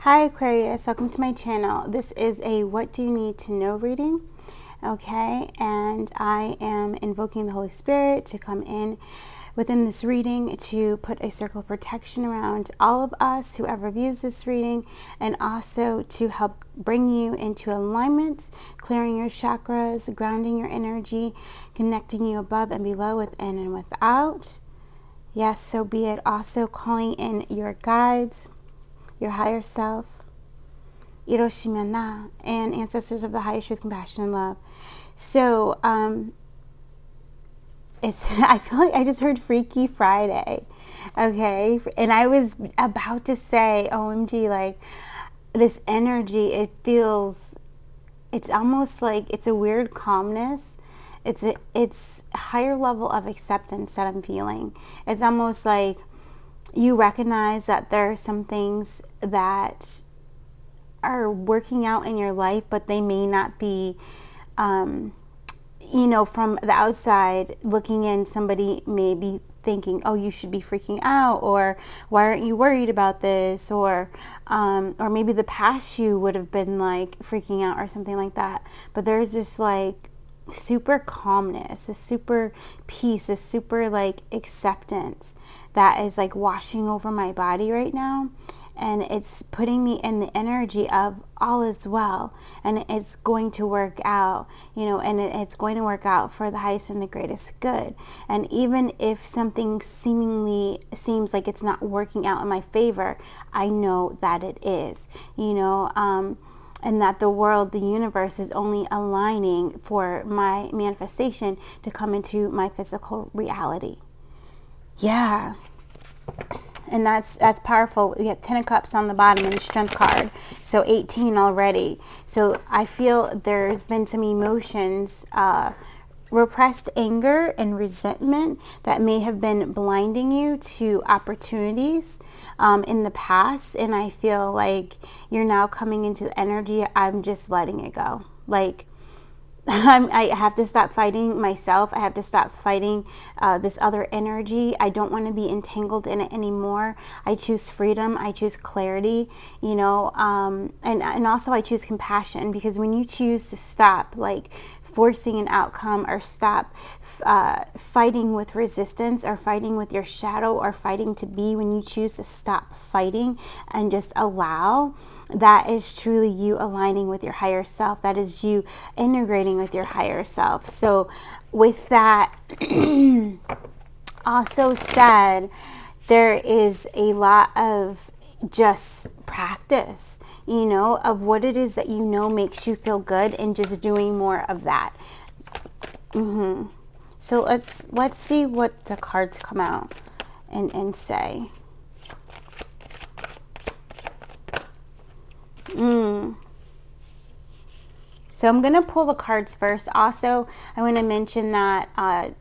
Hi Aquarius, welcome to my channel. This is a what do you need to know reading, okay? And I am invoking the Holy Spirit to come in within this reading to put a circle of protection around all of us, whoever views this reading, and also to help bring you into alignment, clearing your chakras, grounding your energy, connecting you above and below, within and without. Yes, so be it. Also calling in your guides, your higher self, Hiroshima, and ancestors of the highest truth, compassion, and love. So, I feel like I just heard Freaky Friday, okay? And I was about to say, OMG, like, this energy, it's almost like, it's a weird calmness. It's a higher level of acceptance that I'm feeling. It's almost like you recognize that there are some things that are working out in your life, but they may not be, from the outside looking in, somebody may be thinking, oh, you should be freaking out, or why aren't you worried about this, or maybe the past you would have been like freaking out or something like that. But there's this like super calmness, a super peace, a super like acceptance that is like washing over my body right now, and it's putting me in the energy of all is well, and it's going to work out, and it's going to work out for the highest and the greatest good. And even if something seemingly seems like it's not working out in my favor, I know that it is, and that the world, the universe, is only aligning for my manifestation to come into my physical reality. Yeah. And that's powerful. We have 10 of Cups on the bottom and the Strength card. So 18 already. So I feel there's been some emotions, repressed anger and resentment that may have been blinding you to opportunities in the past. And I feel like you're now coming into the energy, I'm just letting it go. Like, I have to stop fighting myself. I have to stop fighting this other energy. I don't want to be entangled in it anymore. I choose freedom. I choose clarity, and also I choose compassion, because when you choose to stop like forcing an outcome, or stop fighting with resistance, or fighting with your shadow, or fighting to be, when you choose to stop fighting and just allow, that is truly you aligning with your higher self. That is you integrating with your higher self. So with that also said, there is a lot of just practice, of what it is that makes you feel good, and just doing more of that. So let's see what the cards come out and say. So I'm going to pull the cards first. Also, I want to mention that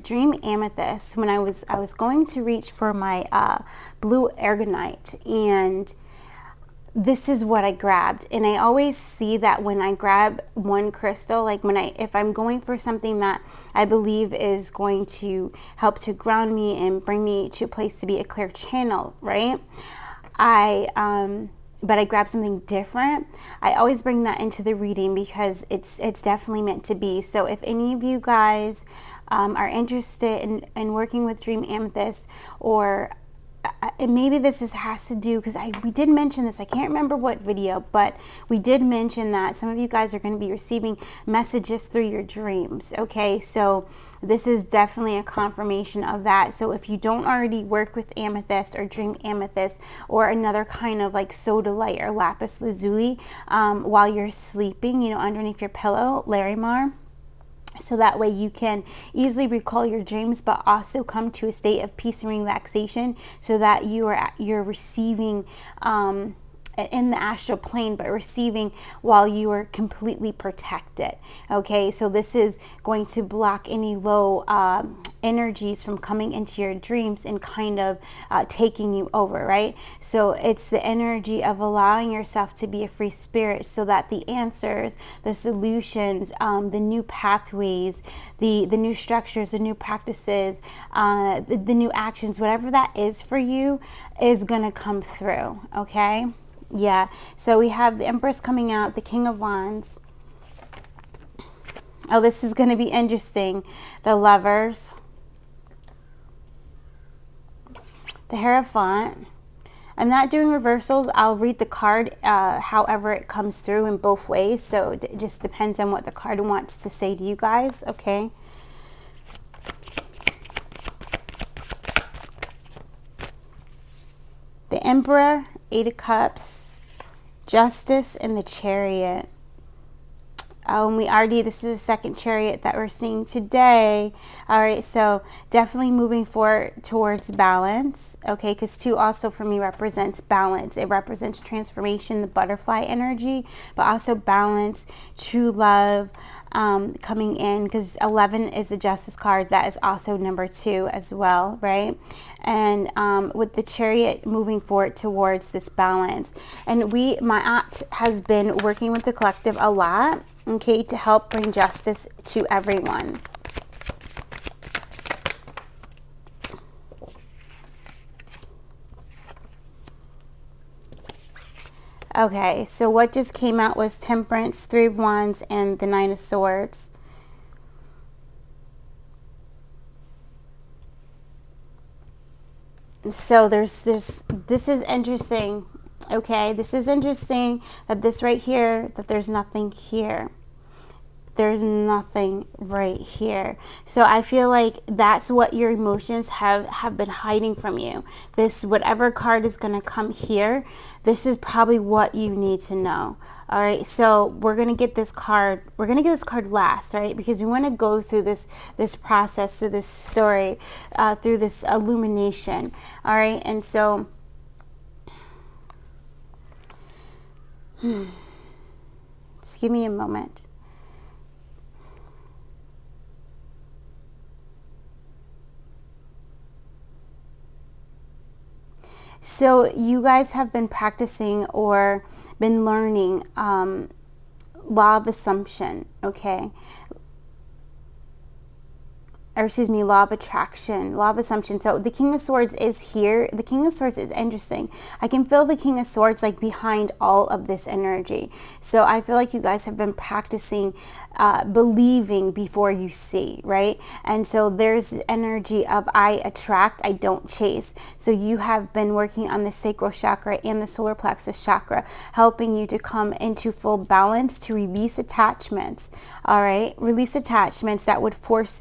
Dream Amethyst, when I was going to reach for my blue Aragonite, and this is what I grabbed. And I always see that when I grab one crystal, like if I'm going for something that I believe is going to help to ground me and bring me to a place to be a clear channel, right? But I grab something different, I always bring that into the reading, because it's definitely meant to be. So if any of you guys are interested in working with Dream Amethyst, or maybe this has to do, because we did mention this, I can't remember what video, but we did mention that some of you guys are going to be receiving messages through your dreams, okay? So this is definitely a confirmation of that. So if you don't already work with amethyst, or Dream Amethyst, or another kind of like sodalite or lapis lazuli while you're sleeping, underneath your pillow, Larimar, so that way you can easily recall your dreams, but also come to a state of peace and relaxation, so that you're receiving in the astral plane, but receiving while you are completely protected. Okay, so this is going to block any low energies from coming into your dreams and kind of taking you over, right? So it's the energy of allowing yourself to be a free spirit, so that the answers, the solutions, the new pathways, the new structures, the new practices, the new actions, whatever that is for you, is going to come through. Okay, Yeah. So we have the Empress coming out, the King of Wands. Oh, this is going to be interesting. The Lovers. The Hierophant. I'm not doing reversals. I'll read the card however it comes through in both ways. So it just depends on what the card wants to say to you guys. Okay. The Emperor, 8 of Cups, Justice, and the Chariot. And this is the second Chariot that we're seeing today. All right, so definitely moving forward towards balance, okay, because 2 also for me represents balance. It represents transformation, the butterfly energy, but also balance, true love coming in, because 11 is the Justice card. That is also number 2 as well, right? And with the Chariot moving forward towards this balance. And my aunt has been working with the collective a lot, okay, to help bring justice to everyone. Okay, so what just came out was Temperance, 3 of Wands, and the 9 of Swords. So this is interesting. Okay, this is interesting that this right here, that there's nothing here. There's nothing right here. So I feel like that's what your emotions have been hiding from you. This, whatever card is going to come here, this is probably what you need to know. All right, so we're going to get this card. We're going to get this card last, right? Because we want to go through this process, through this story, through this illumination. All right, and so just give me a moment. So you guys have been practicing or been learning law of assumption, okay? Or excuse me, law of attraction, law of assumption. So the King of Swords is here. The King of Swords is interesting. I can feel the King of Swords like behind all of this energy. So I feel like you guys have been practicing believing before you see, right? And so there's energy of I attract, I don't chase. So you have been working on the sacral chakra and the solar plexus chakra, helping you to come into full balance, to release attachments. All right, release attachments that would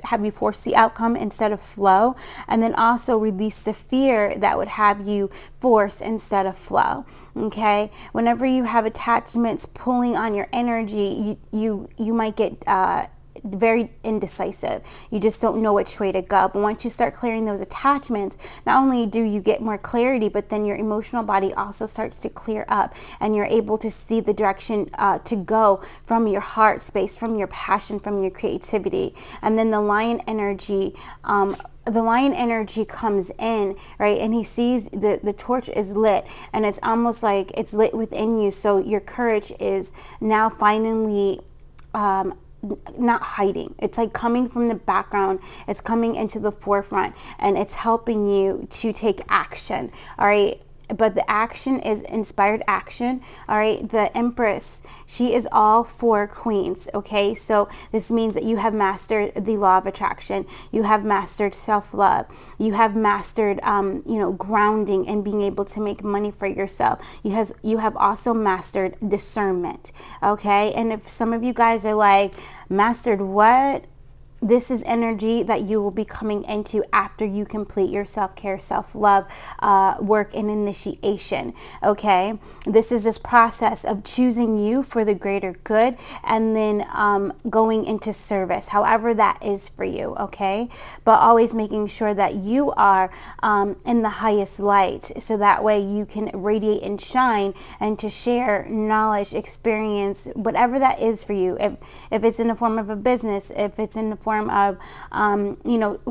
have you force the outcome instead of flow, and then also release the fear that would have you force instead of flow. Okay, whenever you have attachments pulling on your energy, you might get very indecisive. You just don't know which way to go. But once you start clearing those attachments, not only do you get more clarity, but then your emotional body also starts to clear up, and you're able to see the direction to go from your heart space, from your passion, from your creativity. And then the lion energy, comes in, right? And he sees the torch is lit, and it's almost like it's lit within you. So your courage is now finally not hiding. It's like coming from the background. It's coming into the forefront, and it's helping you to take action. All right. But the action is inspired action. All right. The Empress, she is all 4 queens. Okay. So this means that you have mastered the law of attraction. You have mastered self-love. You have mastered, grounding and being able to make money for yourself. You have also mastered discernment. Okay. And if some of you guys are like, mastered what? This is energy that you will be coming into after you complete your self-care, self-love work and initiation, okay? This is this process of choosing you for the greater good, and then going into service, however that is for you, okay? But always making sure that you are in the highest light, so that way you can radiate and shine and to share knowledge, experience, whatever that is for you. If it's in the form of a business, if it's in the form of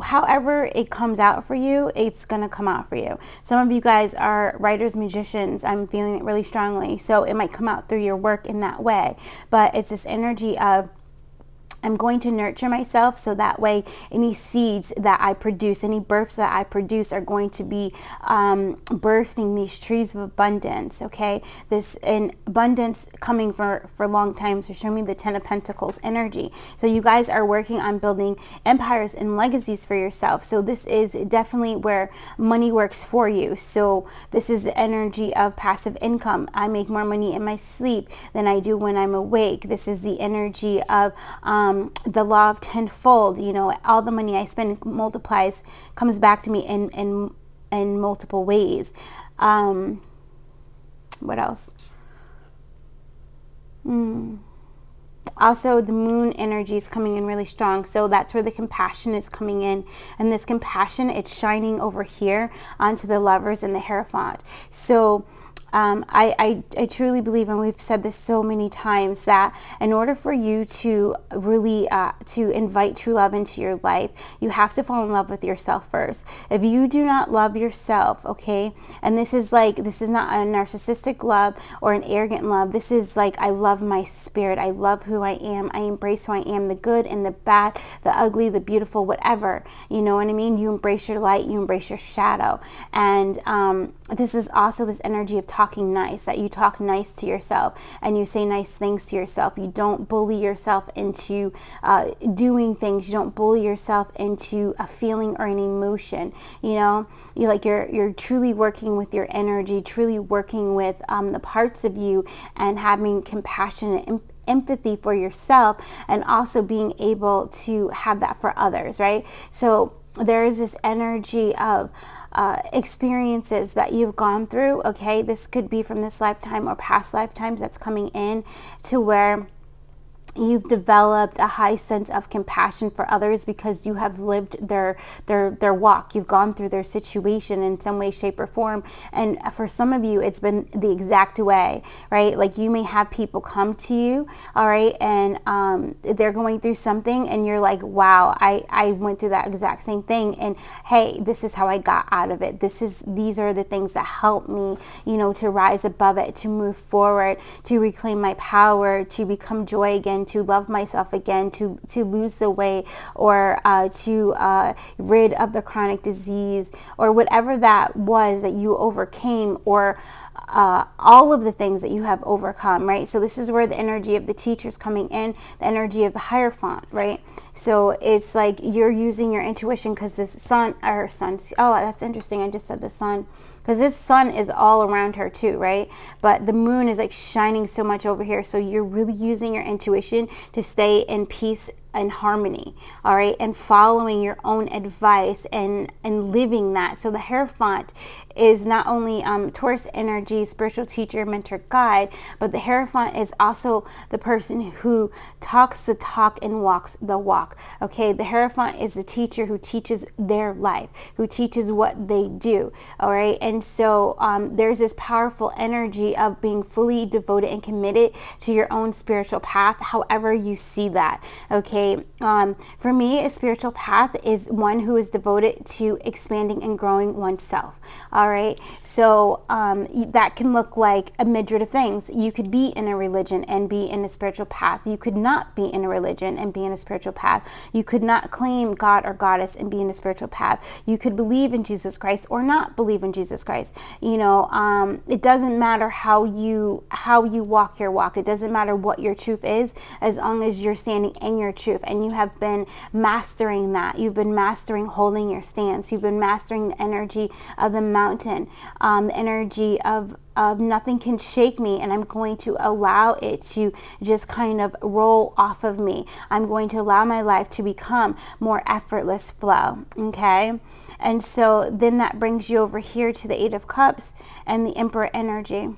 however it comes out for you, it's gonna come out for you. Some of you guys are writers, musicians. I'm feeling it really strongly, so it might come out through your work in that way. But it's this energy of I'm going to nurture myself, so that way any seeds that I produce, any births that I produce are going to be birthing these trees of abundance, okay? This in abundance coming for long time. So show me the 10 of Pentacles energy. So you guys are working on building empires and legacies for yourself. So this is definitely where money works for you. So this is the energy of passive income. I make more money in my sleep than I do when I'm awake. This is the energy of the law of tenfold. You know, all the money I spend multiplies, comes back to me in multiple ways. What else? Also, the moon energy is coming in really strong. So that's where the compassion is coming in. And this compassion, it's shining over here onto the Lovers and the Hierophant. So I truly believe, and we've said this so many times, that in order for you to really to invite true love into your life, you have to fall in love with yourself first. If you do not love yourself, okay, and this is not a narcissistic love or an arrogant love. This is like, I love my spirit. I love who I am. I embrace who I am, the good and the bad, the ugly, the beautiful, whatever. You know what I mean? You embrace your light. You embrace your shadow. And this is also this energy of talking nice, that you talk nice to yourself and you say nice things to yourself. You don't bully yourself into doing things. You don't bully yourself into a feeling or an emotion. You know, you're truly working with your energy, truly working with the parts of you, and having compassion and empathy for yourself, and also being able to have that for others, right? So there is this energy of experiences that you've gone through, okay? This could be from this lifetime or past lifetimes that's coming in, to where you've developed a high sense of compassion for others because you have lived their walk. You've gone through their situation in some way, shape, or form. And for some of you, it's been the exact way, right? Like, you may have people come to you, all right, and they're going through something, and you're like, wow, I went through that exact same thing, and hey, this is how I got out of it. These are the things that helped me, you know, to rise above it, to move forward, to reclaim my power, to become joy again, to love myself again, to lose the weight, or to rid of the chronic disease, or whatever that was that you overcame, or all of the things that you have overcome, right? So this is where the energy of the teacher's coming in, the energy of the Hierophant, right? So it's like you're using your intuition, because this sun, oh, that's interesting, I just said the sun, because this sun is all around her too, right? But the moon is like shining so much over here, so you're really using your intuition to stay in peace and harmony, all right, and following your own advice and living that. So the Hierophant is not only Taurus energy, spiritual teacher, mentor, guide, but the Hierophant is also the person who talks the talk and walks the walk, okay? The Hierophant is the teacher who teaches their life, who teaches what they do, all right? And so there's this powerful energy of being fully devoted and committed to your own spiritual path, however you see that, okay? For me, a spiritual path is one who is devoted to expanding and growing oneself. All right. So that can look like a myriad of things. You could be in a religion and be in a spiritual path. You could not be in a religion and be in a spiritual path. You could not claim God or Goddess and be in a spiritual path. You could believe in Jesus Christ or not believe in Jesus Christ. You know, it doesn't matter how you walk your walk. It doesn't matter what your truth is, as long as you're standing in your truth. And you have been mastering that. You've been mastering holding your stance. You've been mastering the energy of the mountain, the energy of nothing can shake me, and I'm going to allow it to just kind of roll off of me. I'm going to allow my life to become more effortless flow, okay? And so then that brings you over here to the Eight of Cups and the Emperor energy,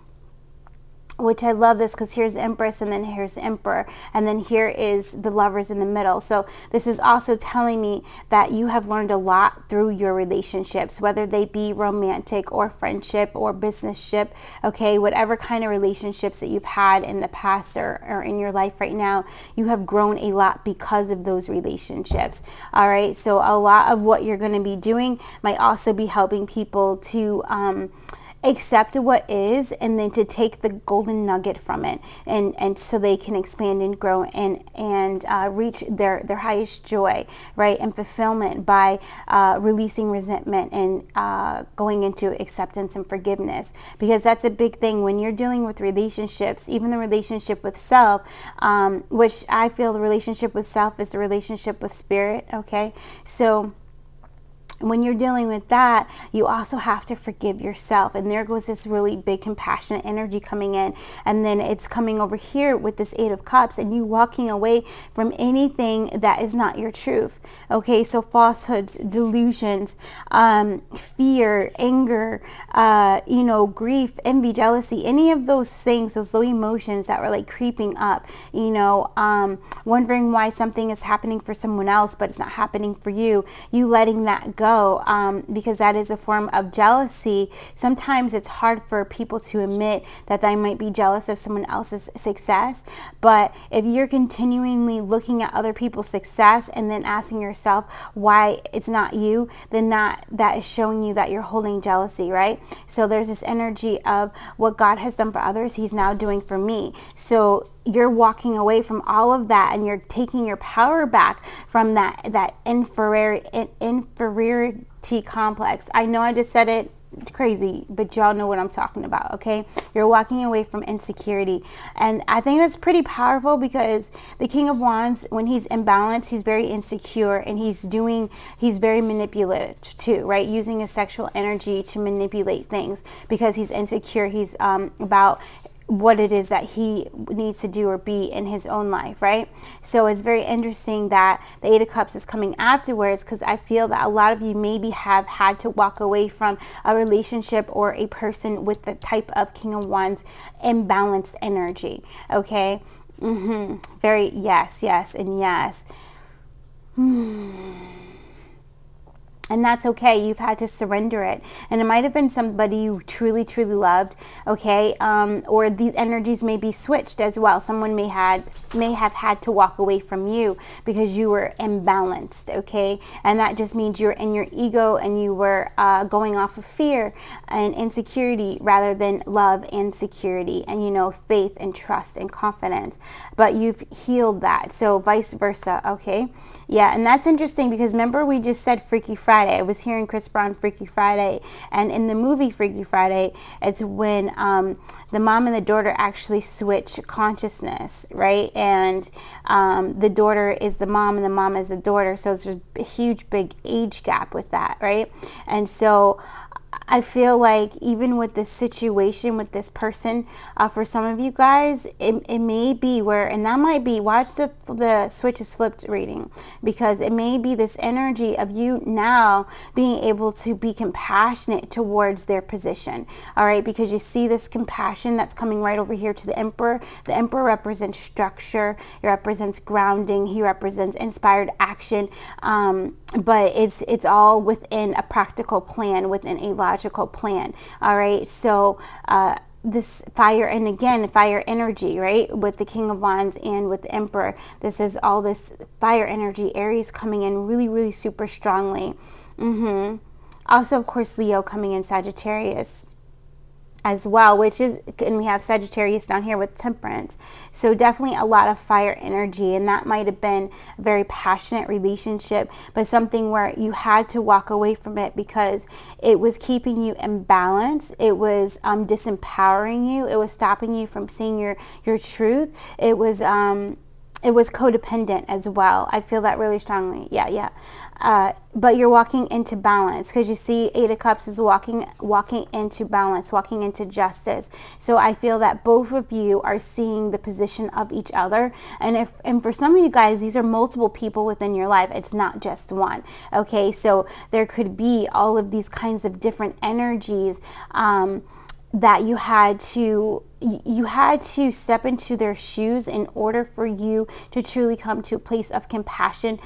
which I love this, because here's the Empress, and then here's the Emperor, and then here is the Lovers in the middle. So this is also telling me that you have learned a lot through your relationships, whether they be romantic or friendship or businessship, okay, whatever kind of relationships that you've had in the past or in your life right now, you have grown a lot because of those relationships. All right, so a lot of what you're going to be doing might also be helping people to accept what is, and then to take the golden nugget from it, and so they can expand and grow and reach their highest joy, right, and fulfillment by releasing resentment and going into acceptance and forgiveness. Because that's a big thing when you're dealing with relationships, even the relationship with self, which I feel the relationship with self is the relationship with spirit. Okay, so when you're dealing with that, you also have to forgive yourself. And there goes this really big compassionate energy coming in. And then it's coming over here with this Eight of Cups, and you walking away from anything that is not your truth. Okay, so falsehoods, delusions, fear, anger, grief, envy, jealousy, any of those things, those low emotions that were like creeping up, wondering why something is happening for someone else, but it's not happening for you. You letting that go. Because that is a form of jealousy. Sometimes it's hard for people to admit that they might be jealous of someone else's success, but if you're continually looking at other people's success and then asking yourself why it's not you, then that is showing you that you're holding jealousy, right? So there's this energy of what God has done for others, He's now doing for me. So you're walking away from all of that, and you're taking your power back from that inferiority complex. I know I just said it crazy, but y'all know what I'm talking about. Okay, you're walking away from insecurity, and I think that's pretty powerful, because the King of Wands, when he's imbalanced, he's very insecure, and he's very manipulative too, right? Using his sexual energy to manipulate things because he's insecure. He's about what it is that he needs to do or be in his own life, right? So it's very interesting that the Eight of Cups is coming afterwards, because I feel that a lot of you maybe have had to walk away from a relationship or a person with the type of King of Wands imbalanced energy. Okay, very yes, and yes. And that's okay. You've had to surrender it. And it might have been somebody you truly, truly loved, okay? Or these energies may be switched as well. Someone may have had to walk away from you because you were imbalanced, okay? And that just means you're in your ego, and you were going off of fear and insecurity rather than love and security and, faith and trust and confidence. But you've healed that. So vice versa, okay? Yeah, and that's interesting, because remember we just said Freaky Friday. I was hearing Chris Brown Freaky Friday, and in the movie Freaky Friday, it's when the mom and the daughter actually switch consciousness, right? And the daughter is the mom and the mom is the daughter, so there's a huge big age gap with that, right? And so I feel like even with this situation with this person, for some of you guys, it may be where, and that might be, watch the switch is flipped reading, because it may be this energy of you now being able to be compassionate towards their position, all right? Because you see this compassion that's coming right over here to the Emperor. The Emperor represents structure, he represents grounding, he represents inspired action, but it's all within a practical plan, within a logical plan, all right? So this fire, and again, fire energy, right, with the King of Wands and with the Emperor, this is all this fire energy, Aries coming in really, really super strongly. Also, of course, Leo coming in, Sagittarius as well, which is, and we have Sagittarius down here with Temperance. So definitely a lot of fire energy, and that might have been a very passionate relationship, but something where you had to walk away from it because it was keeping you in balance. It was disempowering you. It was stopping you from seeing your truth. It was codependent as well. I feel that really strongly. Yeah. But you're walking into balance, because you see Eight of Cups is walking into balance, walking into justice. So I feel that both of you are seeing the position of each other. And for some of you guys, these are multiple people within your life. It's not just one. Okay, so there could be all of these kinds of different energies that you had to step into their shoes in order for you to truly come to a place of compassion,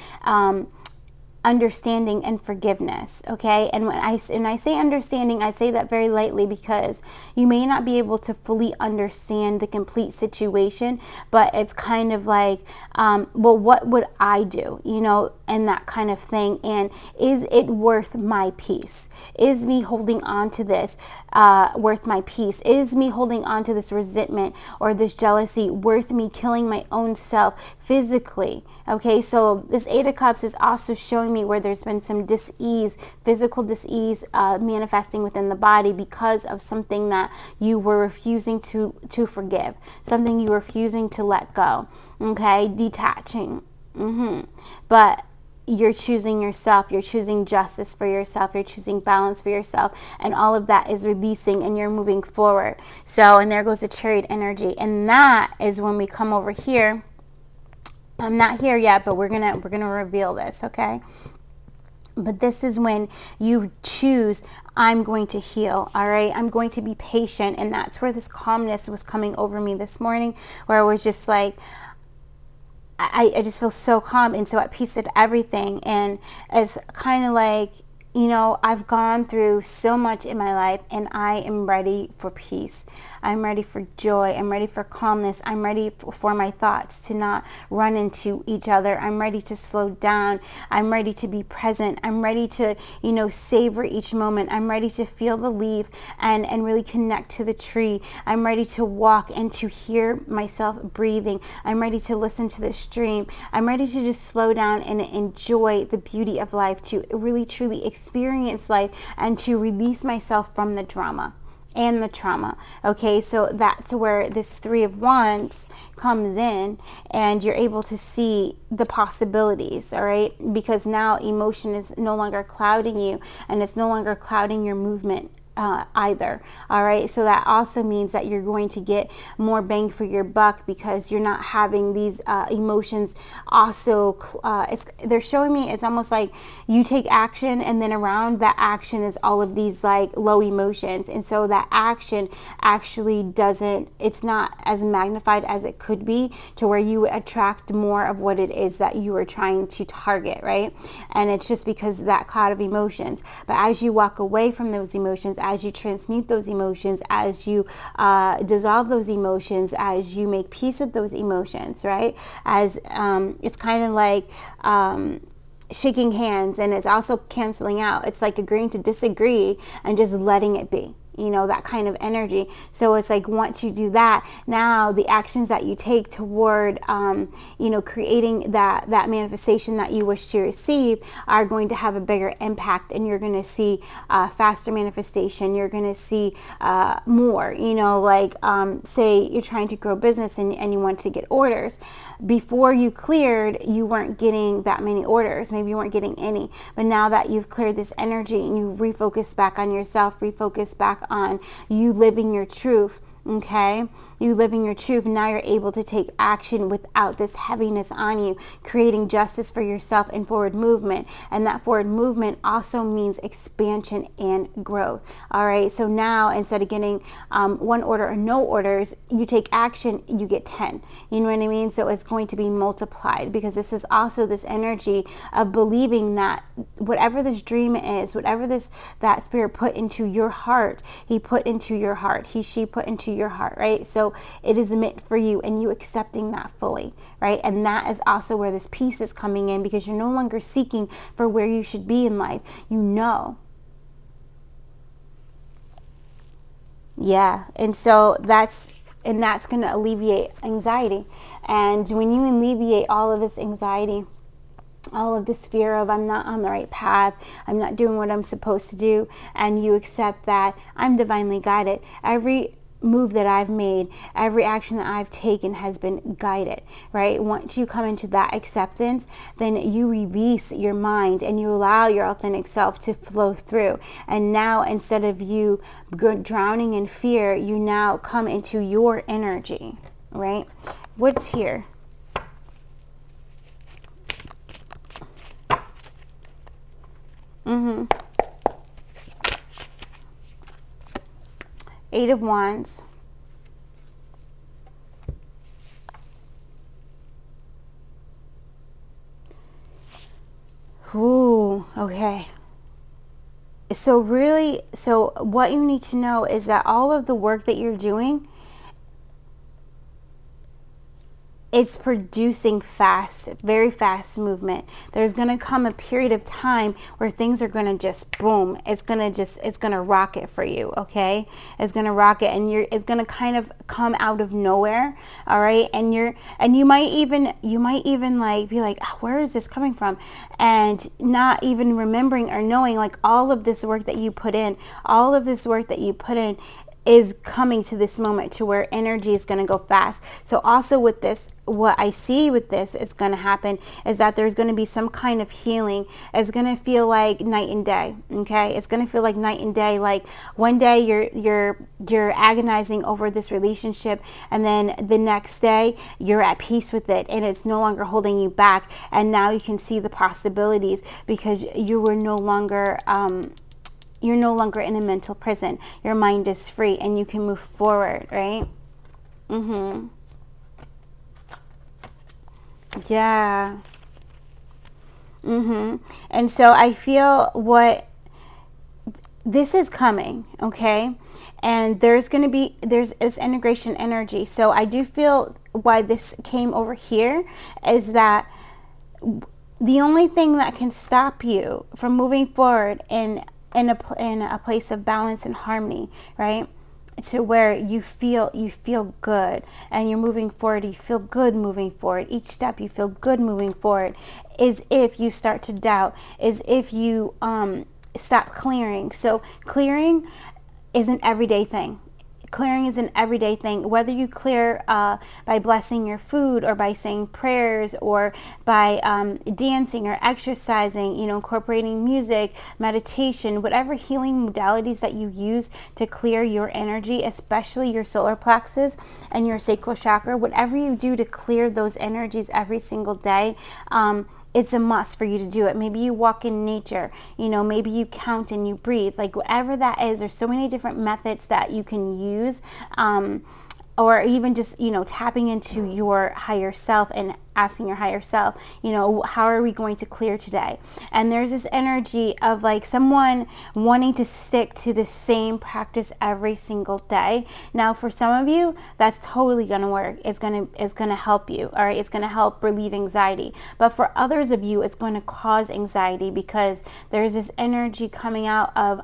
understanding and forgiveness, okay? And when I say understanding, I say that very lightly because you may not be able to fully understand the complete situation, but it's kind of like, well, what would I do, you know, and that kind of thing. And is it worth my peace? Is me holding on to this worth my peace? Is me holding on to this resentment or this jealousy worth me killing my own self physically? Okay, so this Eight of Cups is also showing me where there's been some dis-ease, physical dis-ease manifesting within the body because of something that you were refusing to forgive, something you were refusing to let go, okay, detaching. But you're choosing yourself, you're choosing justice for yourself, you're choosing balance for yourself, and all of that is releasing and you're moving forward. So, and there goes the Chariot energy, and that is when we come over here. I'm not here yet, but we're gonna reveal this, okay? But this is when you choose, I'm going to heal, all right? I'm going to be patient, and that's where this calmness was coming over me this morning, where I was just like, I just feel so calm and so at peace with everything. And it's kind of like, you know, I've gone through so much in my life and I am ready for peace. I'm ready for joy. I'm ready for calmness. I'm ready for my thoughts to not run into each other. I'm ready to slow down. I'm ready to be present. I'm ready to, you know, savor each moment. I'm ready to feel the leaf and really connect to the tree. I'm ready to walk and to hear myself breathing. I'm ready to listen to the stream. I'm ready to just slow down and enjoy the beauty of life, to really truly experience life and to release myself from the drama and the trauma. Okay, so that's where this Three of Wands comes in, and you're able to see the possibilities, all right? Because now emotion is no longer clouding you, and it's no longer clouding your movement either, all right? So that also means that you're going to get more bang for your buck because you're not having these emotions also, they're showing me it's almost like you take action and then around that action is all of these like low emotions, and so that action actually doesn't, it's not as magnified as it could be, to where you attract more of what it is that you are trying to target, right? And it's just because of that cloud of emotions. But as you walk away from those emotions, as you transmute those emotions, as you dissolve those emotions, as you make peace with those emotions, right? As it's kind of like shaking hands, and it's also canceling out. It's like agreeing to disagree and just letting it be. You know, that kind of energy. So it's like once you do that, now the actions that you take toward, you know, creating that manifestation that you wish to receive are going to have a bigger impact, and you're going to see faster manifestation. You're going to see more, you know, like say you're trying to grow business and you want to get orders. Before you cleared, you weren't getting that many orders. Maybe you weren't getting any. But now that you've cleared this energy and you refocus back on yourself, refocus back on you living your truth, okay? You living your truth, and now you're able to take action without this heaviness on you, creating justice for yourself and forward movement. And that forward movement also means expansion and growth, all right? So now instead of getting one order or no orders, you take action, you get 10. You know what I mean? So it's going to be multiplied, because this is also this energy of believing that whatever this dream is, whatever that spirit put into your heart, he put into your heart, she put into your heart, right? So it is meant for you, and you accepting that fully, right? And that is also where this peace is coming in, because you're no longer seeking for where you should be in life. You know. Yeah. And so that's going to alleviate anxiety. And when you alleviate all of this anxiety, all of this fear of I'm not on the right path, I'm not doing what I'm supposed to do, and you accept that I'm divinely guided. Every move that I've made, every action that I've taken has been guided, right? Once you come into that acceptance, then you release your mind and you allow your authentic self to flow through. And now instead of you drowning in fear, you now come into your energy, right? What's here? Eight of Wands. Ooh, okay. So really, so what you need to know is that all of the work that you're doing, it's producing fast, very fast movement. There's going to come a period of time where things are going to just boom. It's going to rocket for you. Okay. It's going to rocket, and it's going to kind of come out of nowhere. All right. And you might even like be like, oh, where is this coming from? And not even remembering or knowing like all of this work that you put in, is coming to this moment to where energy is going to go fast. So also with this, what I see with this is going to happen is that there's going to be some kind of healing. It's going to feel like night and day. Okay, it's going to feel like night and day. Like one day you're agonizing over this relationship, and then the next day you're at peace with it, and it's no longer holding you back. And now you can see the possibilities because you were no longer you're no longer in a mental prison. Your mind is free and you can move forward, right? Yeah. And so I feel this is coming, okay? And there's this integration energy. So I do feel why this came over here is that the only thing that can stop you from moving forward in a place of balance and harmony, right, to where you feel good and you're moving forward, you feel good moving forward, each step you feel good moving forward, is if you start to doubt, is if you stop clearing. So clearing is an everyday thing. Clearing is an everyday thing, whether you clear by blessing your food or by saying prayers or by dancing or exercising, incorporating music, meditation, whatever healing modalities that you use to clear your energy, especially your solar plexus and your sacral chakra, whatever you do to clear those energies every single day, it's a must for you to do it. Maybe you walk in nature, maybe you count and you breathe, like whatever that is. There's so many different methods that you can use, or even just, tapping into your higher self and asking your higher self, how are we going to clear today? And there's this energy of like someone wanting to stick to the same practice every single day. Now, for some of you, that's totally going to work. It's going to help you. All right. It's going to help relieve anxiety. But for others of you, it's going to cause anxiety because there's this energy coming out of,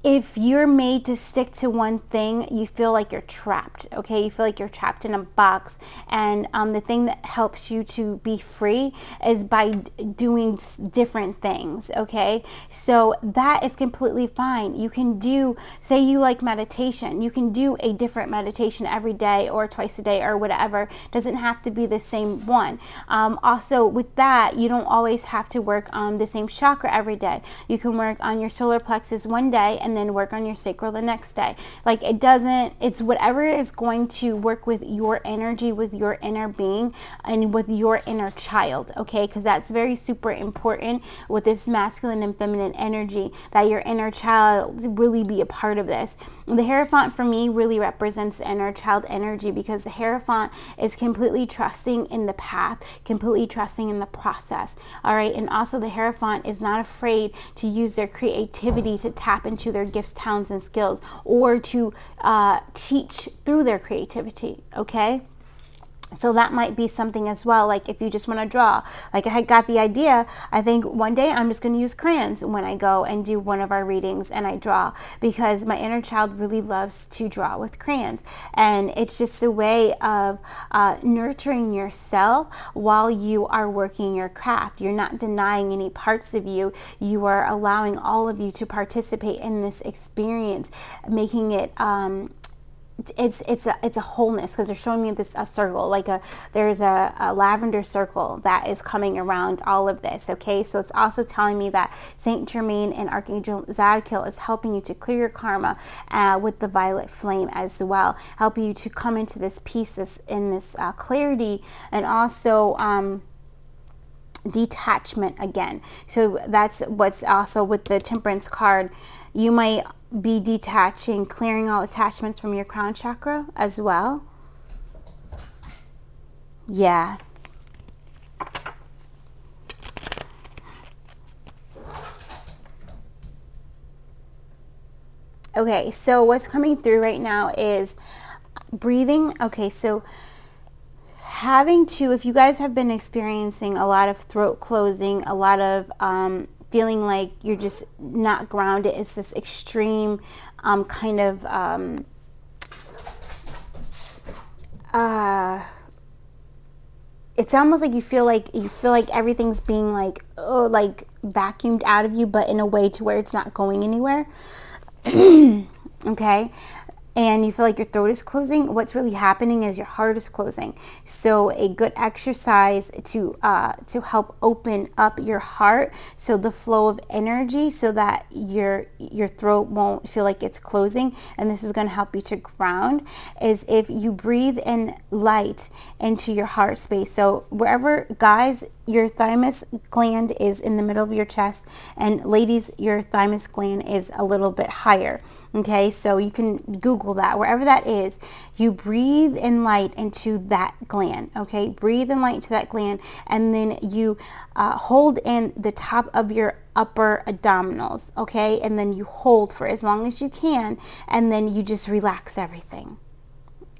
if you're made to stick to one thing, you feel like you're trapped, okay? You feel like you're trapped in a box. And the thing that helps you to be free is by doing different things, okay? So that is completely fine. You can do, say you like meditation, you can do a different meditation every day or twice a day or whatever. Doesn't have to be the same one. Also, with that, you don't always have to work on the same chakra every day. You can work on your solar plexus one day and then work on your sacral the next day. Like it's whatever is going to work with your energy, with your inner being and with your inner child, okay? Because that's very super important with this masculine and feminine energy, that your inner child really be a part of this. The Hierophant for me really represents the inner child energy because the Hierophant is completely trusting in the path, completely trusting in the process, all right? And also the Hierophant is not afraid to use their creativity to tap into their gifts, talents, and skills, or to teach through their creativity, okay? So that might be something as well. Like if you just want to draw, like I had got the idea, I think one day I'm just going to use crayons when I go and do one of our readings and I draw, because my inner child really loves to draw with crayons. And it's just a way of nurturing yourself while you are working your craft. You're not denying any parts of you. You are allowing all of you to participate in this experience, making it it's a wholeness, because they're showing me a circle, like there's a lavender circle that is coming around all of this, okay? So it's also telling me that Saint Germain and Archangel Zadkiel is helping you to clear your karma with the violet flame as well, helping you to come into this peace, this clarity, and also detachment again. So that's what's also with the Temperance card. You might be detaching, clearing all attachments from your crown chakra as well. Yeah. Okay, so what's coming through right now is breathing. Okay, so having to, if you guys have been experiencing a lot of throat closing, a lot of feeling like you're just not grounded, it's this extreme kind of it's almost like you feel like everything's being like, oh, like vacuumed out of you, but in a way to where it's not going anywhere. Okay, and you feel like your throat is closing. What's really happening is your heart is closing. So a good exercise to help open up your heart, so the flow of energy, so that your throat won't feel like it's closing, and this is going to help you to ground, is if you breathe in light into your heart space. So wherever, guys, your thymus gland is in the middle of your chest, and ladies, your thymus gland is a little bit higher. Okay, so you can Google that. Wherever that is, you breathe in light into that gland. Okay, breathe in light into that gland, and then you hold in the top of your upper abdominals. Okay, and then you hold for as long as you can, and then you just relax everything.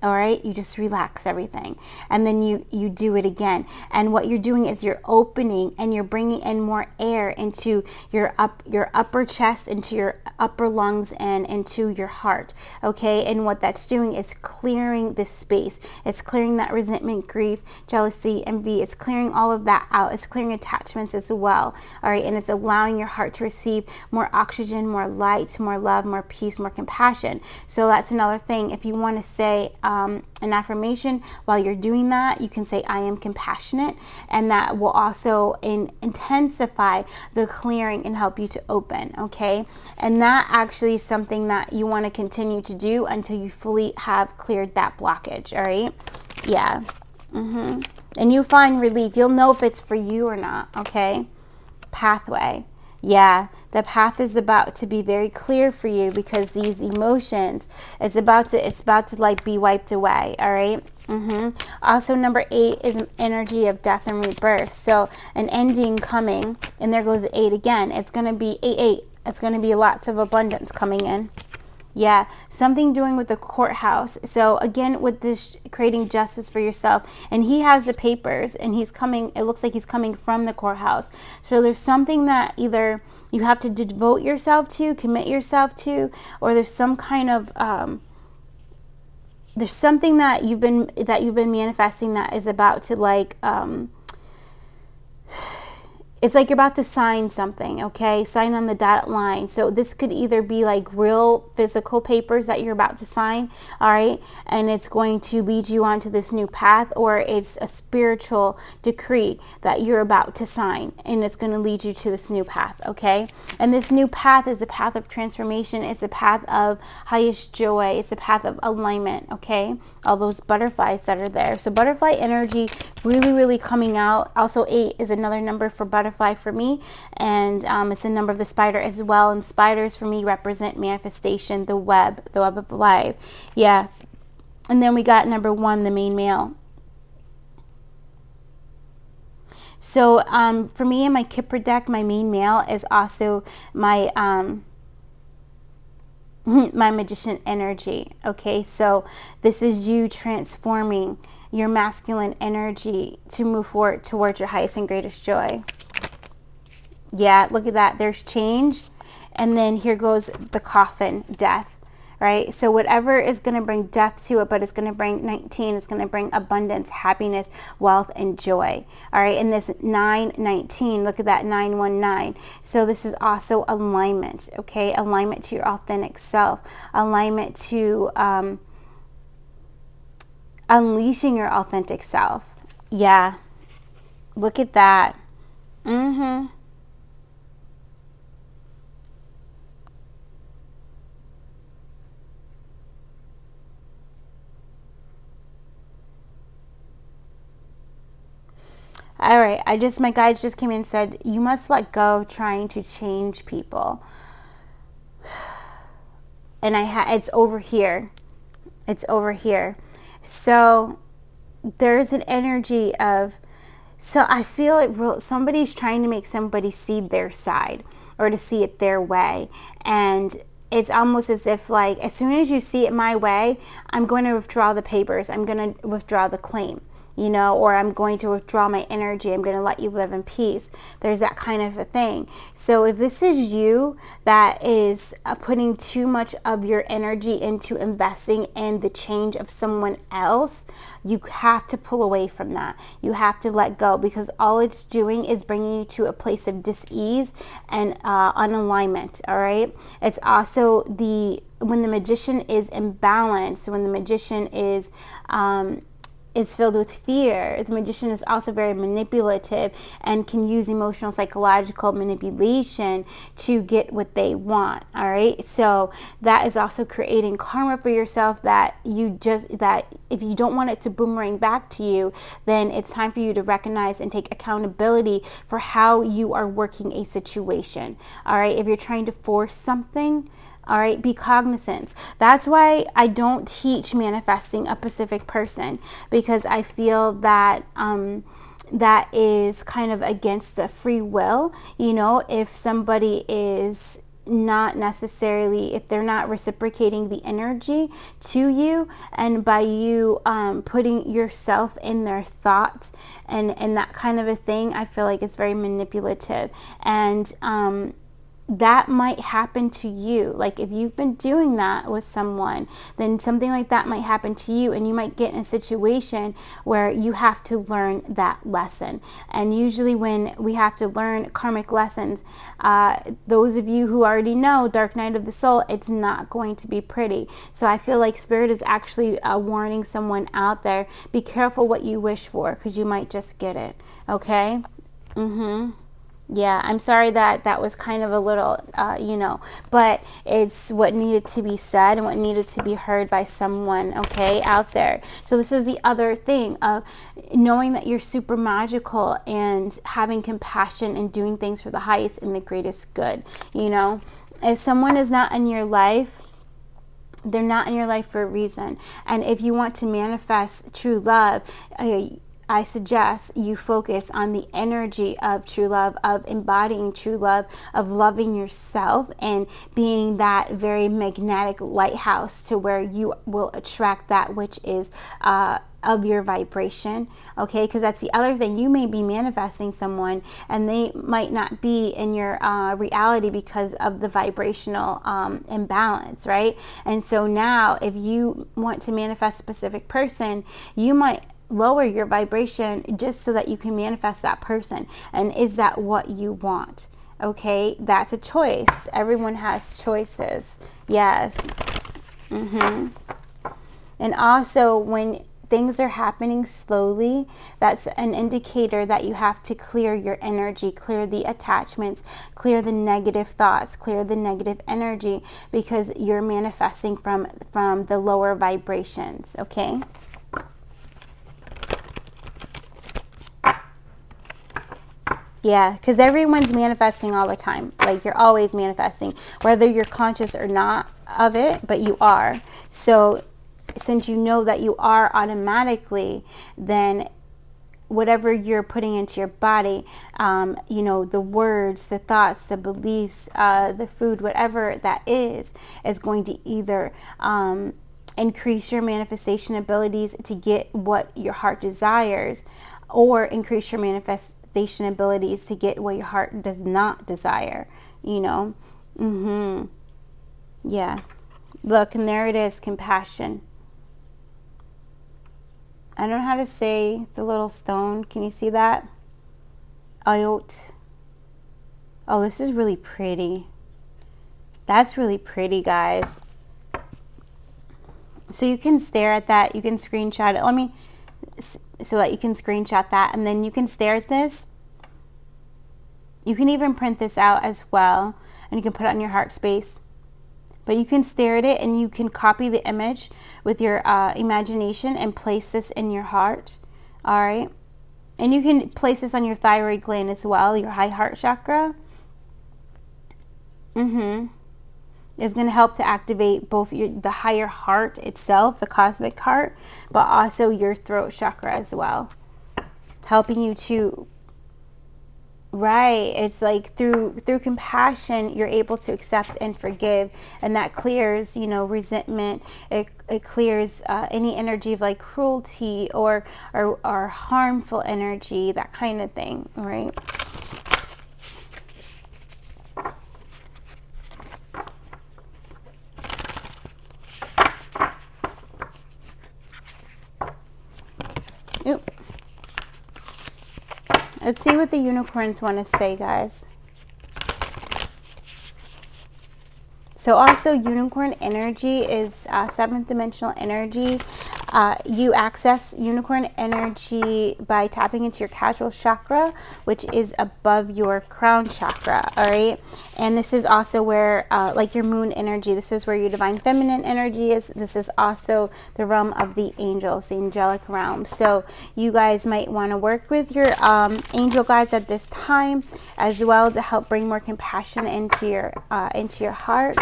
All right, you just relax everything, and then you do it again. And what you're doing is you're opening and you're bringing in more air into your upper chest, into your upper lungs, and into your heart. Okay, and what that's doing is clearing this space. It's clearing that resentment, grief, jealousy, envy. It's clearing all of that out. It's clearing attachments as well. All right, and it's allowing your heart to receive more oxygen, more light, more love, more peace, more compassion. So that's another thing. If you want to say an affirmation while you're doing that, you can say, I am compassionate, and that will also intensify the clearing and help you to open. Okay, and that actually is something that you want to continue to do until you fully have cleared that blockage. All right, yeah. And you find relief. You'll know if it's for you or not. Okay, pathway. Yeah, the path is about to be very clear for you, because these emotions, it's about to like be wiped away. All right. Also, number 8 is an energy of death and rebirth. So an ending coming, and there goes the 8 again. It's going to be 8. It's going to be lots of abundance coming in. Yeah, something doing with the courthouse. So again, with this, creating justice for yourself, and he has the papers, and he's coming, it looks like he's coming from the courthouse. So there's something that either you have to devote yourself to, commit yourself to, or there's some kind of there's something that you've been manifesting that is about to, like, it's like you're about to sign something. Okay, sign on the dotted line. So this could either be like real physical papers that you're about to sign, all right, and it's going to lead you onto this new path, or it's a spiritual decree that you're about to sign, and it's going to lead you to this new path. Okay, and this new path is a path of transformation. It's a path of highest joy. It's a path of alignment. Okay, all those butterflies that are there. So butterfly energy really, really coming out. Also, 8 is another number for butterfly for me, and it's a number of the spider as well, and spiders for me represent manifestation, the web of life. Yeah, and then we got number 1, the main male. So for me in my Kipper deck, my main male is also my my magician energy. Okay, so this is you transforming your masculine energy to move forward towards your highest and greatest joy. Yeah, look at that. There's change. And then here goes the coffin, death, right? So whatever is going to bring death to it, but it's going to bring 19, it's going to bring abundance, happiness, wealth, and joy. All right, and this 919, look at that, 919. So this is also alignment, okay? Alignment to your authentic self, alignment to unleashing your authentic self. Yeah, look at that. All right, my guides just came in and said, you must let go trying to change people. And it's over here. It's over here. So there's an energy of, so I feel like somebody's trying to make somebody see their side, or to see it their way. And it's almost as if like, as soon as you see it my way, I'm going to withdraw the papers. I'm going to withdraw the claim, you know, or I'm going to withdraw my energy. I'm going to let you live in peace. There's that kind of a thing. So if this is you that is putting too much of your energy into investing in the change of someone else, you have to pull away from that. You have to let go, because all it's doing is bringing you to a place of dis-ease and unalignment. All right. It's also when the magician is imbalanced, when the magician is filled with fear, the magician is also very manipulative and can use emotional psychological manipulation to get what they want. All right, so that is also creating karma for yourself, that if you don't want it to boomerang back to you, then it's time for you to recognize and take accountability for how you are working a situation. All right, if you're trying to force something, all right, be cognizant. That's why I don't teach manifesting a specific person, because I feel that that is kind of against the free will. You know, if somebody is not necessarily, if they're not reciprocating the energy to you, and by you putting yourself in their thoughts and that kind of a thing, I feel like it's very manipulative. And that might happen to you. Like if you've been doing that with someone, then something like that might happen to you, and you might get in a situation where you have to learn that lesson. And usually when we have to learn karmic lessons, those of you who already know Dark Night of the Soul, it's not going to be pretty. So I feel like Spirit is actually warning someone out there, be careful what you wish for, because you might just get it. Okay? Yeah, I'm sorry that was kind of a little, you know, but it's what needed to be said and what needed to be heard by someone, okay, out there. So this is the other thing of knowing that you're super magical and having compassion and doing things for the highest and the greatest good, you know. If someone is not in your life, they're not in your life for a reason. And if you want to manifest true love, I suggest you focus on the energy of true love, of embodying true love, of loving yourself and being that very magnetic lighthouse to where you will attract that which is of your vibration. Okay, because that's the other thing. You may be manifesting someone and they might not be in your reality because of the vibrational imbalance, right? And so now if you want to manifest a specific person, you might lower your vibration just so that you can manifest that person. And is that what you want? Okay, that's a choice. Everyone has choices. Yes. And also when things are happening slowly, that's an indicator that you have to clear your energy, clear the attachments, clear the negative thoughts, clear the negative energy, because you're manifesting from the lower vibrations. Okay. Yeah, because everyone's manifesting all the time. Like you're always manifesting, whether you're conscious or not of it, but you are. So since you know that you are automatically, then whatever you're putting into your body, you know, the words, the thoughts, the beliefs, the food, whatever that is going to either increase your manifestation abilities to get what your heart desires, or increase your manifestation abilities to get what your heart does not desire, you know. Yeah, look, and there it is, compassion. I don't know how to say the little stone. Can you see that? Ayot. Oh, this is really pretty. That's really pretty, guys. So you can stare at that. You can screenshot it. Let me, so that you can screenshot that, and then you can stare at this. You can even print this out as well, and you can put it on your heart space. But you can stare at it, and you can copy the image with your imagination and place this in your heart. All right, and you can place this on your thyroid gland as well, your high heart chakra. It's going to help to activate both the higher heart itself, the cosmic heart, but also your throat chakra as well, helping you to Right. It's like through compassion, you're able to accept and forgive, and that clears, resentment. It clears any energy of like cruelty or harmful energy, that kind of thing, right? Oop. Let's see what the unicorns want to say, guys. So also unicorn energy is seventh dimensional energy. You access unicorn energy by tapping into your casual chakra, which is above your crown chakra, all right? And this is also where, like your moon energy, this is where your divine feminine energy is. This is also the realm of the angels, the angelic realm. So you guys might want to work with your angel guides at this time as well to help bring more compassion into your heart.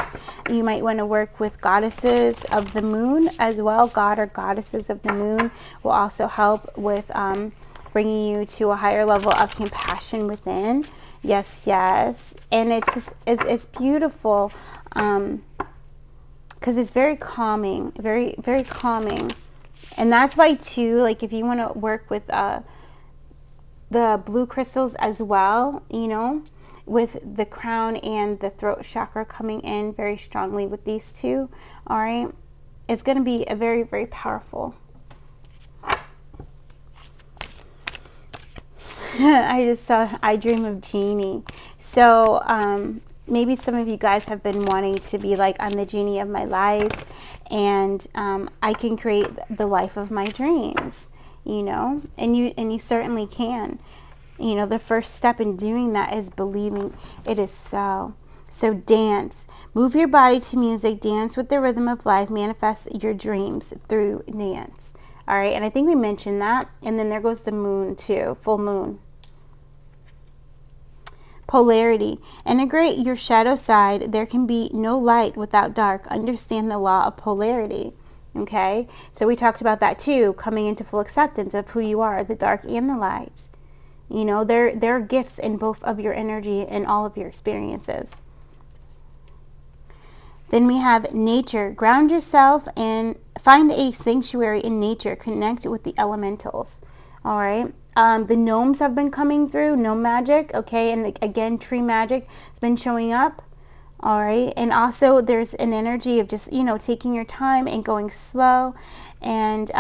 You might want to work with goddesses of the moon as well. God or goddesses of the moon will also help with bringing you to a higher level of compassion within. Yes, yes. And it's beautiful because it's very calming, very, very calming. And that's why too, like if you want to work with the blue crystals as well, with the crown and the throat chakra coming in very strongly with these two, all right, it's going to be a very, very powerful. I just saw I Dream of Genie. So maybe some of you guys have been wanting to be like, I'm the genie of my life, and I can create the life of my dreams, and you certainly can. The first step in doing that is believing it is so. So dance. Move your body to music. Dance with the rhythm of life. Manifest your dreams through dance. All right, and I think we mentioned that. And then there goes the moon too, full moon. Polarity. Integrate your shadow side. There can be no light without dark. Understand the law of polarity. Okay, so we talked about that too, coming into full acceptance of who you are, the dark and the light. There are gifts in both of your energy and all of your experiences. Then we have nature. Ground yourself and find a sanctuary in nature. Connect with the elementals. All right. The gnomes have been coming through. Gnome magic. Okay. And again, tree magic has been showing up. All right. And also there's an energy of just, taking your time and going slow and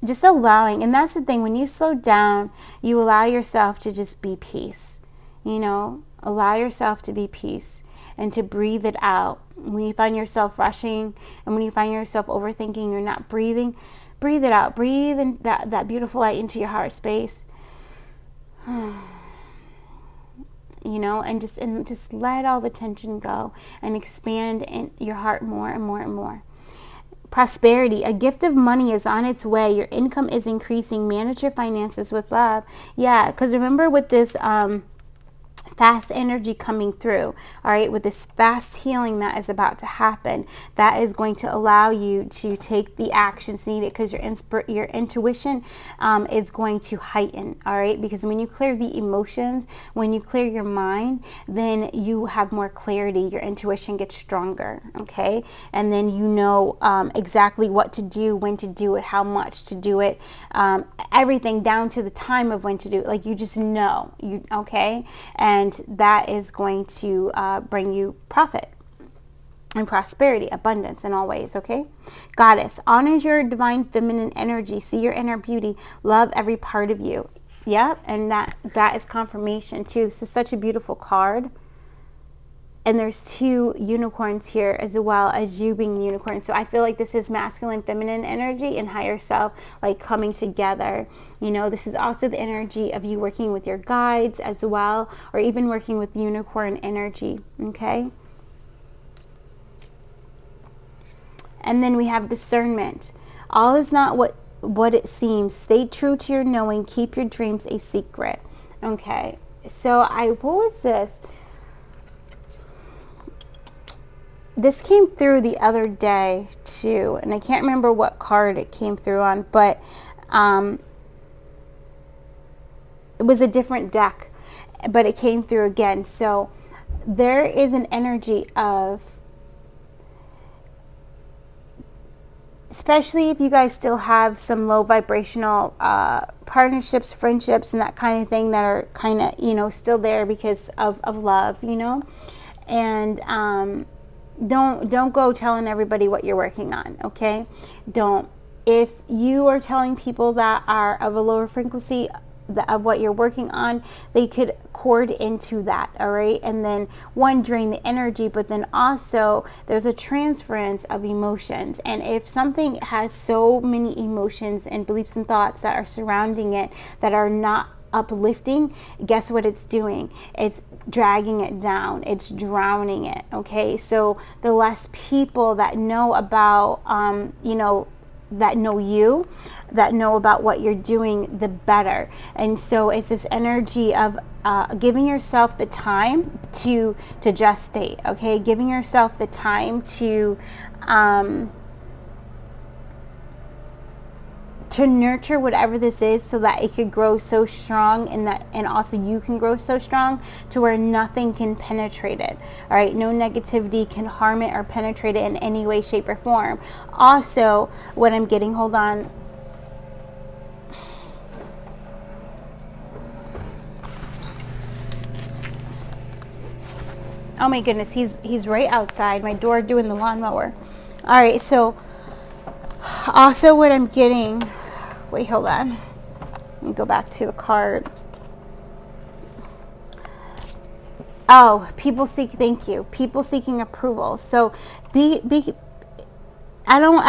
just allowing. And that's the thing. When you slow down, you allow yourself to just be peace. Allow yourself to be peace and to breathe it out. When you find yourself rushing and when you find yourself overthinking, you're not breathing, breathe it out. Breathe in that beautiful light into your heart space. And just let all the tension go and expand in your heart more and more and more. Prosperity. A gift of money is on its way. Your income is increasing. Manage your finances with love. Yeah, because remember with this fast energy coming through, all right, with this fast healing that is about to happen, that is going to allow you to take the actions needed, because your intuition is going to heighten, all right, because when you clear the emotions, when you clear your mind, then you have more clarity. Your intuition gets stronger, okay, and then exactly what to do, when to do it, how much to do it, everything down to the time of when to do it. Like, you just know, okay, and that is going to bring you profit and prosperity, abundance in all ways, okay? Goddess, honor your divine feminine energy, see your inner beauty, love every part of you. Yep, and that is confirmation too. This is such a beautiful card. And there's two unicorns here as well as you being the unicorn. So I feel like this is masculine, feminine energy and higher self, like coming together. This is also the energy of you working with your guides as well, or even working with unicorn energy, okay? And then we have discernment. All is not what it seems. Stay true to your knowing. Keep your dreams a secret. Okay, so what was this? This came through the other day too, and I can't remember what card it came through on, but it was a different deck. but it came through again. So there is an energy of, especially if you guys still have some low vibrational partnerships, friendships, and that kind of thing that are kind of, you know, still there because of love, you know. And don't go telling everybody what you're working on, okay? Don't. If you are telling people that are of a lower frequency of what you're working on, they could cord into that, all right? And then one, drain the energy, but then also there's a transference of emotions. And if something has so many emotions and beliefs and thoughts that are surrounding it that are not uplifting, guess what it's doing? It's dragging it down. It's drowning it, okay? So the less people that know about, you know, that know you, that know about what you're doing, the better. And so it's this energy of giving yourself the time to gestate, okay? Giving yourself the time to nurture whatever this is, so that it could grow so strong, and also you can grow so strong to where nothing can penetrate it. All right, no negativity can harm it or penetrate it in any way, shape, or form. Also, what I'm getting, hold on. Oh my goodness, he's right outside my door doing the lawnmower. All right, so also what I'm getting, wait, hold on. Let me go back to the card. Oh, people seek, thank you. People seeking approval. So I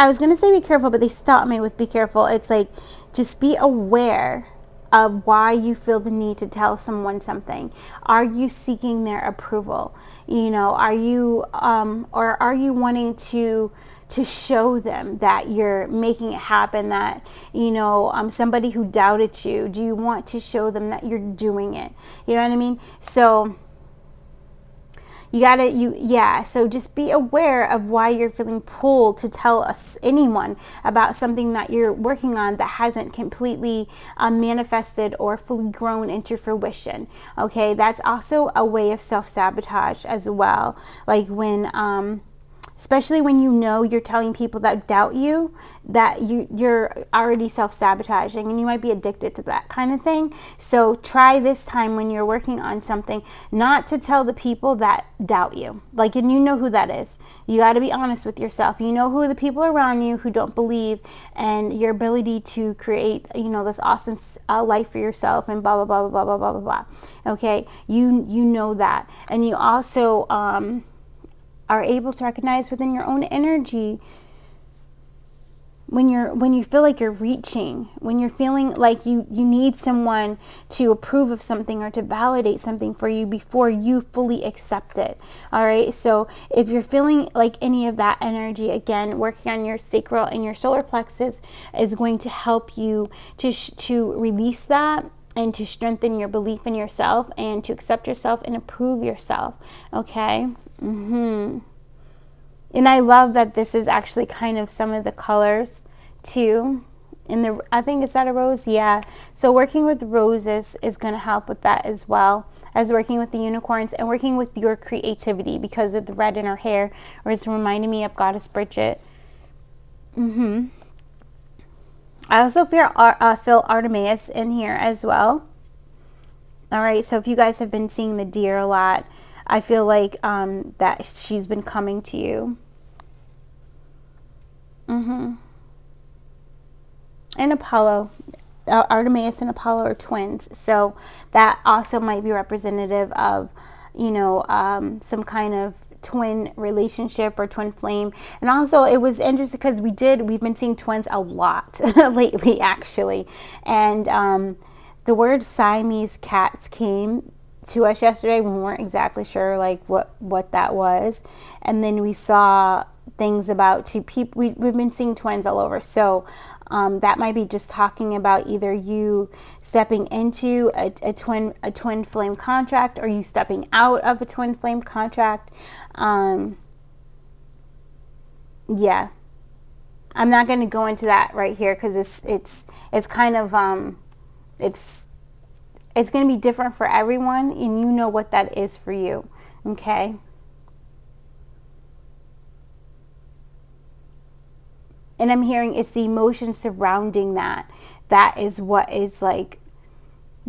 was going to say be careful, but they stopped me with be careful. It's like, just be aware of why you feel the need to tell someone something. Are you seeking their approval? You know, are you, or are you wanting to show them that you're making it happen, that, you know, somebody who doubted you, do you want to show them that you're doing it? You know what I mean? So so just be aware of why you're feeling pulled to tell anyone about something that you're working on that hasn't completely manifested or fully grown into fruition. Okay, that's also a way of self-sabotage as well. Like when especially when you know you're telling people that doubt you, that you're already self-sabotaging, and you might be addicted to that kind of thing. So try this time when you're working on something not to tell the people that doubt you. Like, and you know who that is. You got to be honest with yourself. You know who the people around you who don't believe and your ability to create, you know, this awesome life for yourself and blah, blah, blah, blah, blah, blah, blah, blah. Okay, you know that. And you also are able to recognize within your own energy when you feel like you're reaching, when you're feeling like you need someone to approve of something or to validate something for you before you fully accept it. All right, so if you're feeling like any of that energy, again, working on your sacral and your solar plexus is going to help you to release that and to strengthen your belief in yourself and to accept yourself and approve yourself. Okay. And I love that this is actually kind of some of the colors too. I think, is that a rose? Yeah. So working with roses is going to help with that as well as working with the unicorns and working with your creativity, because of the red in her hair, or it's reminding me of Goddess Bridget. I also feel Artemis in here as well. All right. So if you guys have been seeing the deer a lot, I feel like that she's been coming to you. And Apollo, Artemis and Apollo are twins. So that also might be representative of, you know, some kind of twin relationship or twin flame. And also it was interesting because we've been seeing twins a lot lately, actually. And the word Siamese cats came to us yesterday when we weren't exactly sure like what that was, and then we saw things about two people. We've been seeing twins all over, so that might be just talking about either you stepping into a twin flame contract, or you stepping out of a twin flame contract. Yeah, I'm not going to go into that right here because it's kind of It's going to be different for everyone, and you know what that is for you, okay? And I'm hearing it's the emotion surrounding that. That is what is like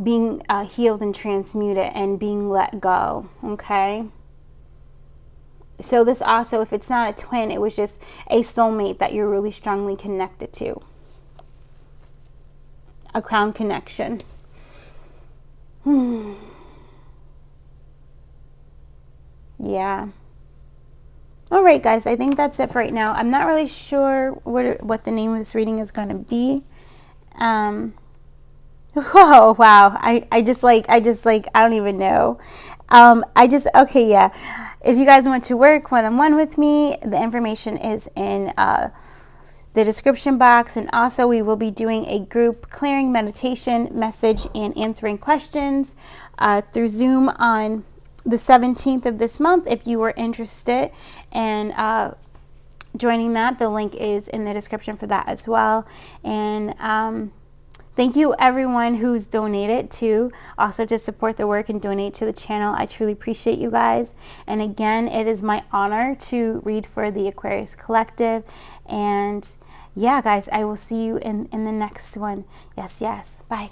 being healed and transmuted and being let go, okay? So this also, if it's not a twin, it was just a soulmate that you're really strongly connected to. A crown connection. Yeah. All right, guys, I think that's it for right now. I'm not really sure what the name of this reading is going to be. Oh, wow. I just like, I don't even know. Okay, yeah. If you guys want to work one-on-one with me, the information is in the description box. And also, we will be doing a group clearing meditation, message, and answering questions through Zoom on the 17th of this month. If you were interested in joining that, the link is in the description for that as well. And thank you everyone who's donated to support the work and donate to the channel. I truly appreciate you guys. And again, it is my honor to read for the Aquarius Collective. And yeah, guys, I will see you in the next one. Yes, bye.